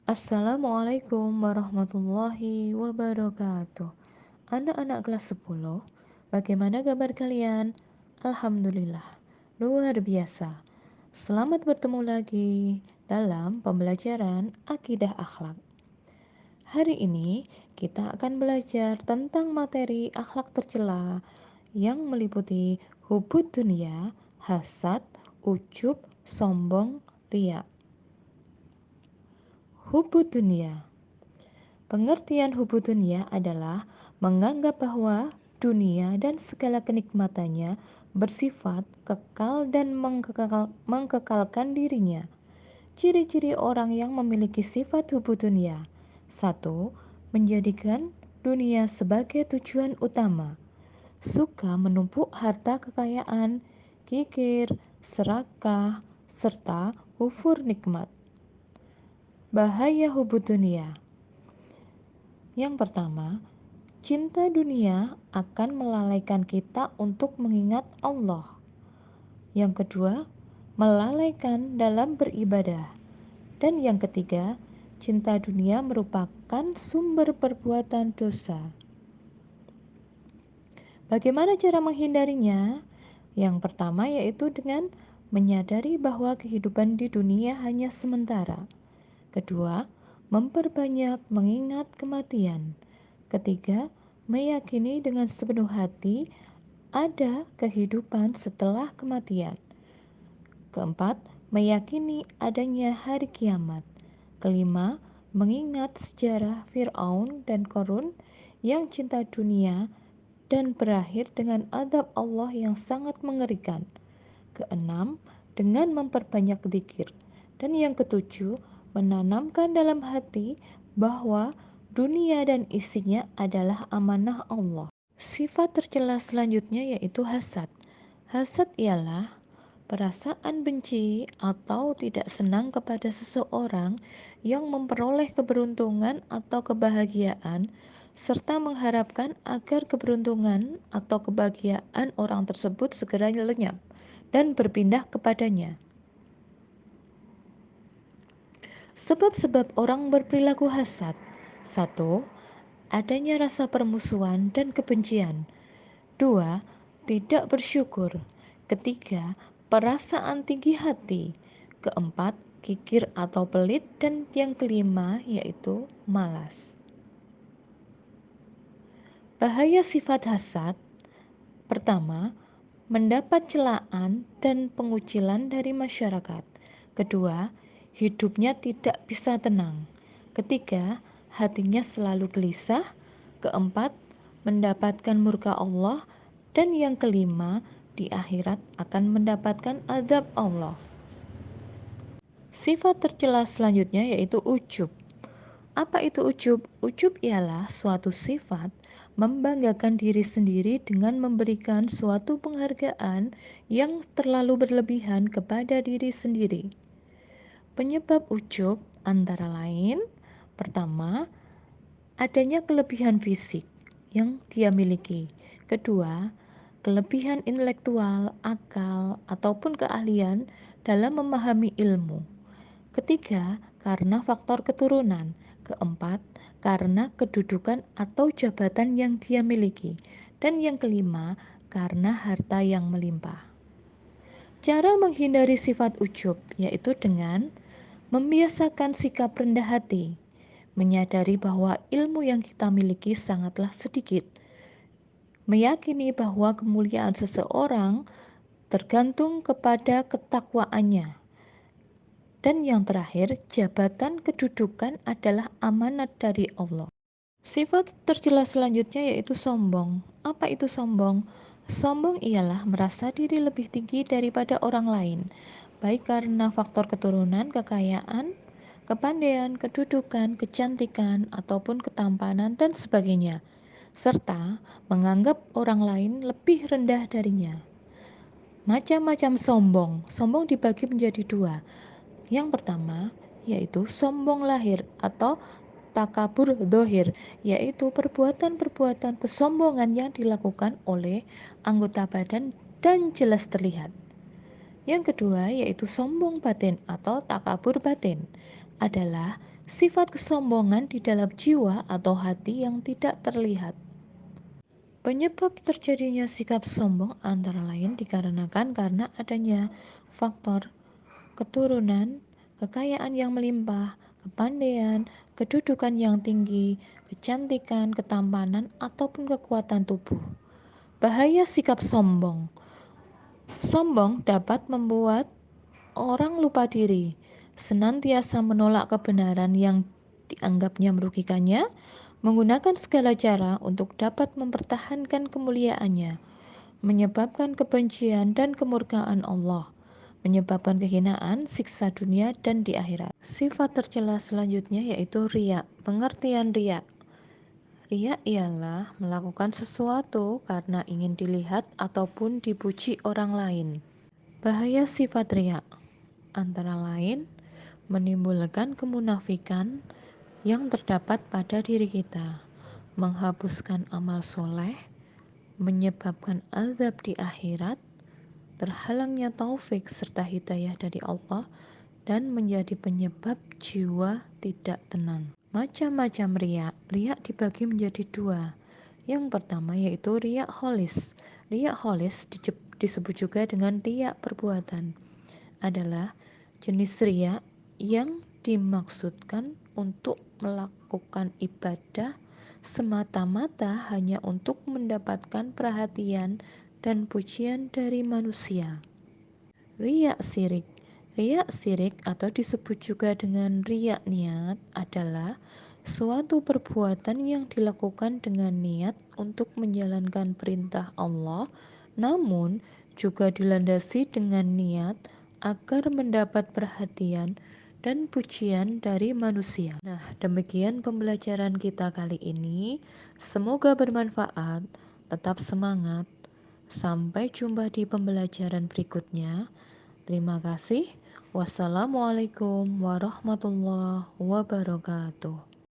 Assalamualaikum warahmatullahi wabarakatuh. Anak-anak kelas 10, bagaimana kabar kalian? Alhamdulillah, luar biasa. Selamat bertemu lagi dalam pembelajaran akidah akhlak. Hari ini kita akan belajar tentang materi akhlak tercela yang meliputi hubud dunia, hasad, ujub, sombong, riya. Hubud dunia. Pengertian hubud dunia adalah menganggap bahwa dunia dan segala kenikmatannya bersifat kekal dan mengkekalkan dirinya. Ciri-ciri orang yang memiliki sifat hubud dunia. 1. Menjadikan dunia sebagai tujuan utama. Suka menumpuk harta kekayaan, kikir, serakah, serta kufur nikmat. Bahaya hubud dunia. Yang pertama, cinta dunia akan melalaikan kita untuk mengingat Allah. Yang kedua, melalaikan dalam beribadah. Dan yang ketiga, cinta dunia merupakan sumber perbuatan dosa. Bagaimana cara menghindarinya? Yang pertama yaitu dengan menyadari bahwa kehidupan di dunia hanya sementara. Kedua, memperbanyak mengingat kematian. Ketiga, meyakini dengan sepenuh hati ada kehidupan setelah kematian. Keempat, meyakini adanya hari kiamat. Kelima, mengingat sejarah Fir'aun dan Qarun yang cinta dunia dan berakhir dengan azab Allah yang sangat mengerikan. Keenam, dengan memperbanyak zikir. Dan yang ketujuh, menanamkan dalam hati bahwa dunia dan isinya adalah amanah Allah. Sifat tercela selanjutnya yaitu hasad. Hasad ialah perasaan benci atau tidak senang kepada seseorang yang memperoleh keberuntungan atau kebahagiaan serta mengharapkan agar keberuntungan atau kebahagiaan orang tersebut segera lenyap dan berpindah kepadanya. Sebab-sebab orang berperilaku hasad. 1. Adanya rasa permusuhan dan kebencian. 2. Tidak bersyukur. Ketiga, perasaan tinggi hati. Keempat, kikir atau pelit. Dan yang kelima yaitu malas. Bahaya sifat hasad. Pertama, mendapat celaan dan pengucilan dari masyarakat. Kedua, hidupnya tidak bisa tenang. Ketiga, hatinya selalu gelisah. Keempat, mendapatkan murka Allah. Dan yang kelima, di akhirat akan mendapatkan azab Allah. Sifat tercela selanjutnya yaitu ujub. Apa itu ujub? Ujub ialah suatu sifat membanggakan diri sendiri dengan memberikan suatu penghargaan yang terlalu berlebihan kepada diri sendiri. Penyebab ujub antara lain, pertama, adanya kelebihan fisik yang dia miliki. Kedua, kelebihan intelektual, akal, ataupun keahlian dalam memahami ilmu. Ketiga, karena faktor keturunan. Keempat, karena kedudukan atau jabatan yang dia miliki. Dan yang kelima, karena harta yang melimpah. Cara menghindari sifat ujub yaitu dengan membiasakan sikap rendah hati, menyadari bahwa ilmu yang kita miliki sangatlah sedikit, meyakini bahwa kemuliaan seseorang tergantung kepada ketakwaannya. Dan yang terakhir, jabatan kedudukan adalah amanat dari Allah. Sifat tercela selanjutnya yaitu sombong. Apa itu sombong? Sombong ialah merasa diri lebih tinggi daripada orang lain, baik karena faktor keturunan, kekayaan, kepandaian, kedudukan, kecantikan, ataupun ketampanan, dan sebagainya, serta menganggap orang lain lebih rendah darinya. Macam-macam sombong. Sombong dibagi menjadi dua. Yang pertama yaitu sombong lahir atau takabur dohir, yaitu perbuatan-perbuatan kesombongan yang dilakukan oleh anggota badan dan jelas terlihat. Yang kedua yaitu sombong batin atau takabur batin, adalah Sifat kesombongan di dalam jiwa atau hati yang tidak terlihat. Penyebab terjadinya sikap sombong antara lain dikarenakan karena adanya faktor keturunan, kekayaan yang melimpah, kepandaian, kedudukan yang tinggi, kecantikan, ketampanan, ataupun kekuatan tubuh. Bahaya sikap sombong. Sombong dapat membuat orang lupa diri, senantiasa menolak kebenaran yang dianggapnya merugikannya, menggunakan segala cara untuk dapat mempertahankan kemuliaannya, menyebabkan kebencian dan kemurkaan Allah, menyebabkan kehinaan, siksa dunia dan di akhirat. Sifat tercela selanjutnya yaitu riya. Pengertian riya. Riya ialah melakukan sesuatu karena ingin dilihat ataupun dipuji orang lain. Bahaya sifat riya antara lain menimbulkan kemunafikan yang terdapat pada diri kita, menghapuskan amal soleh, menyebabkan azab di akhirat, terhalangnya taufik serta hidayah dari Allah, dan menjadi penyebab jiwa tidak tenang. Macam-macam riya. Riya dibagi menjadi dua. Yang pertama yaitu riya kholis. Riya kholis disebut juga dengan riya perbuatan. Adalah jenis riya yang dimaksudkan untuk melakukan ibadah semata-mata hanya untuk mendapatkan perhatian dan pujian dari manusia. Riya sirik. Riya sirik atau disebut juga dengan riya niat adalah suatu perbuatan yang dilakukan dengan niat untuk menjalankan perintah Allah, namun juga dilandasi dengan niat agar mendapat perhatian dan pujian dari manusia. Nah, demikian pembelajaran kita kali ini. Semoga bermanfaat. Tetap semangat. Sampai jumpa di pembelajaran berikutnya. Terima kasih. Wassalamualaikum warahmatullahi wabarakatuh.